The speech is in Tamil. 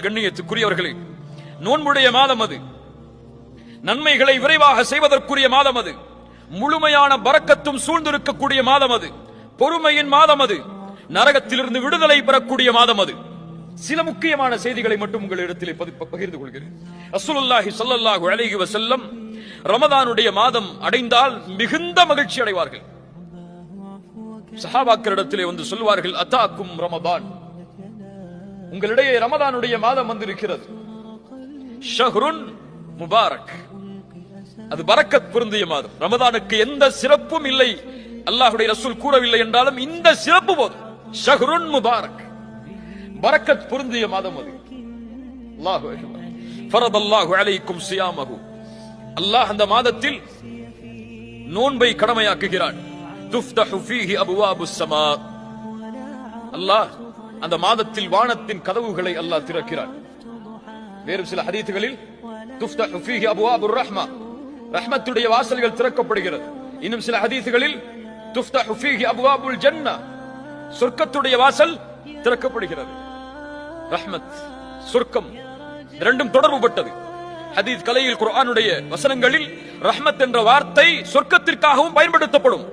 கண்ணியத்துக்குரியவர்களே, நோன்புடைய மாதம் அது. நன்மைகளை விரைவாக செய்வதற்குரிய மாதம் அது. முழுமையான பரக்கத்தும் சூழ்ந்திருக்கக்கூடிய மாதம் அது. பொறுமையின் மாதம் அது. நரகத்திலிருந்து விடுதலை பெறக்கூடிய மாதம் அது. சில முக்கியமான செய்திகளை மட்டும் உங்களிடத்திலே பகிர்ந்து கொள்கிறேன். ரசூலுல்லாஹி ஸல்லல்லாஹு அலைஹி வஸல்லம் ரமதானுடைய மாதம் அடைந்தால் மிகுந்த மகிழ்ச்சி அடைவார்கள். சஹாபாக்களிடத்திலே வந்து சொல்வார்கள், அதாக்கும் ரமதான், உங்களிடையே ரமதானுடைய மாதம் வந்திருக்கிறது. ஷஹ்ருன் முபாரக், அது பரக்கத் பொருந்திய மாதம். ரமதானுக்கு எந்த சிறப்பும் இல்லை, அல்லாஹ்வுடைய ரசூல் கூறவில்லை என்றாலும் இந்த சிறப்பு போதும். ஷஹ்ருன் முபாரக், பரக்கத் பொருந்திய மாதம் அது. அல்லாஹு அக்பர். ஃபரதல்லாஹு அலைக்கும் ஸியாமஹு, அல்லாஹ் அந்த மாதத்தில் நோன்பை கடமையாக்குகிறான். துஃப்தஹு ஃபீஹி அபுவாபுஸ் ஸமா, அல்லாஹ் அந்த மாதத்தில் வானத்தின் கதவுகளை அல்லாஹ் திறக்கிறான். வேறு சில ஹதீதுகளில் துஃப்தஹு ஃபீஹி அபுவாபுர் ரஹ்மா, ரஹ்மத்துடைய வாசல்கள் திறக்கப்படுகிறது. இன்னும் சில ஹதீதுகளில் துஃப்தஹு ஃபீஹி அபுவாபுல் ஜன்னah, சொர்க்கத்துடைய வாசல் திறக்கப்படுகிறது. ரஹ்மத், சொர்க்கம் இரண்டும் தொடர்புபட்டது. ஹதீஸ் கலையில் குர்ஆனுடைய வசனங்களில் ரஹ்மத் என்ற வார்த்தை சொர்க்கத்திற்காகவும் பயன்படுத்தப்படும்.